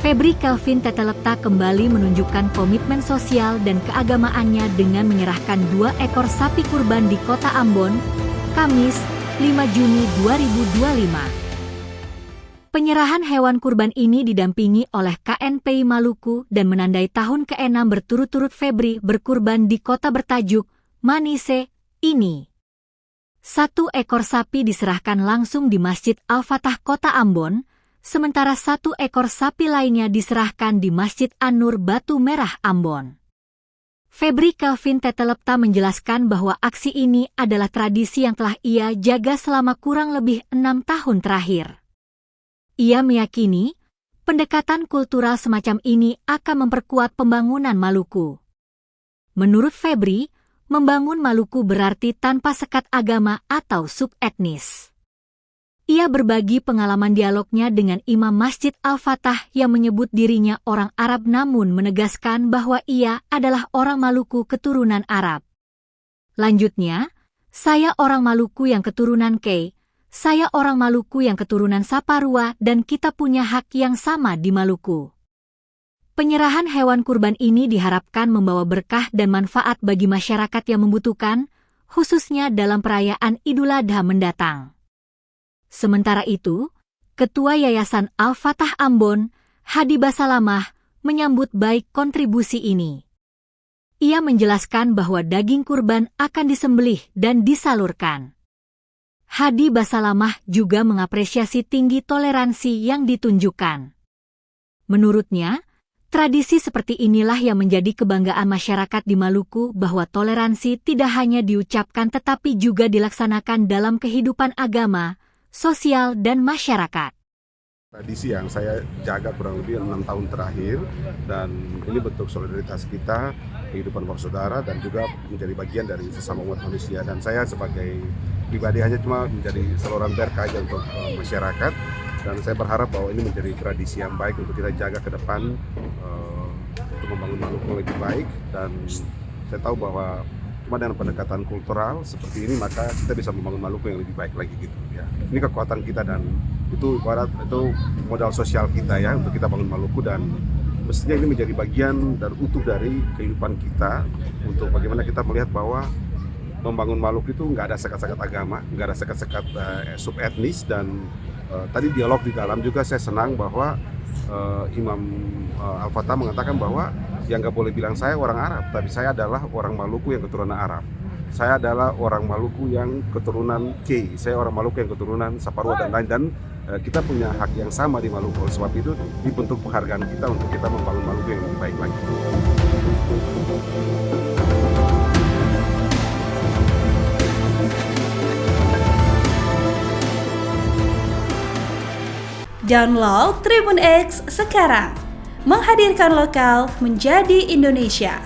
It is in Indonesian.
Febri Kelvin Tetelekta kembali menunjukkan komitmen sosial dan keagamaannya dengan menyerahkan 2 ekor sapi kurban di Kota Ambon, Kamis, 5 Juni 2025. Penyerahan hewan kurban ini didampingi oleh KNPI Maluku dan menandai tahun ke-6 berturut-turut Febri berkurban di kota bertajuk Manise ini. 1 ekor sapi diserahkan langsung di Masjid Al-Fatah Kota Ambon, sementara 1 ekor sapi lainnya diserahkan di Masjid An-Nur Batu Merah Ambon. Febri Kelvin Tetelekta menjelaskan bahwa aksi ini adalah tradisi yang telah ia jaga selama kurang lebih 6 tahun terakhir. Ia meyakini, pendekatan kultural semacam ini akan memperkuat pembangunan Maluku. Menurut Febri, membangun Maluku berarti tanpa sekat agama atau subetnis. Ia berbagi pengalaman dialognya dengan Imam Masjid Al-Fatah yang menyebut dirinya orang Arab namun menegaskan bahwa ia adalah orang Maluku keturunan Arab. Lanjutnya, saya orang Maluku yang keturunan Kei, saya orang Maluku yang keturunan Saparua dan kita punya hak yang sama di Maluku. Penyerahan hewan kurban ini diharapkan membawa berkah dan manfaat bagi masyarakat yang membutuhkan, khususnya dalam perayaan Idul Adha mendatang. Sementara itu, Ketua Yayasan Al-Fatah Ambon, Hadi Basalamah, menyambut baik kontribusi ini. Ia menjelaskan bahwa daging kurban akan disembelih dan disalurkan. Hadi Basalamah juga mengapresiasi tinggi toleransi yang ditunjukkan. Menurutnya, tradisi seperti inilah yang menjadi kebanggaan masyarakat di Maluku bahwa toleransi tidak hanya diucapkan tetapi juga dilaksanakan dalam kehidupan agama, sosial, dan masyarakat. Tradisi yang saya jaga kurang lebih 6 tahun terakhir dan ini bentuk solidaritas kita, kehidupan bersaudara dan juga menjadi bagian dari sesama umat manusia. Dan saya sebagai pribadi hanya cuma menjadi saluran berkah aja untuk masyarakat dan saya berharap bahwa ini menjadi tradisi yang baik untuk kita jaga ke depan untuk membangun Maluku yang lebih baik. Dan saya tahu bahwa cuma dengan pendekatan kultural seperti ini maka kita bisa membangun Maluku yang lebih baik lagi gitu ya. Ini kekuatan kita dan itu modal sosial kita ya untuk kita bangun Maluku dan mestinya ini menjadi bagian dan utuh dari kehidupan kita untuk bagaimana kita melihat bahwa membangun Maluku itu nggak ada sekat-sekat agama, nggak ada sekat-sekat subetnis dan tadi dialog di dalam juga saya senang bahwa Imam Al-Fatah mengatakan bahwa yang nggak boleh bilang saya orang Arab, tapi saya adalah orang Maluku yang keturunan Arab. Saya adalah orang Maluku yang keturunan Kei, saya orang Maluku yang keturunan Saparua dan lain dan kita punya hak yang sama di Maluku. Oleh sebab itu dibentuk penghargaan kita untuk kita membangun Maluku yang lebih baik lagi. Download Tribun X sekarang, menghadirkan lokal menjadi Indonesia.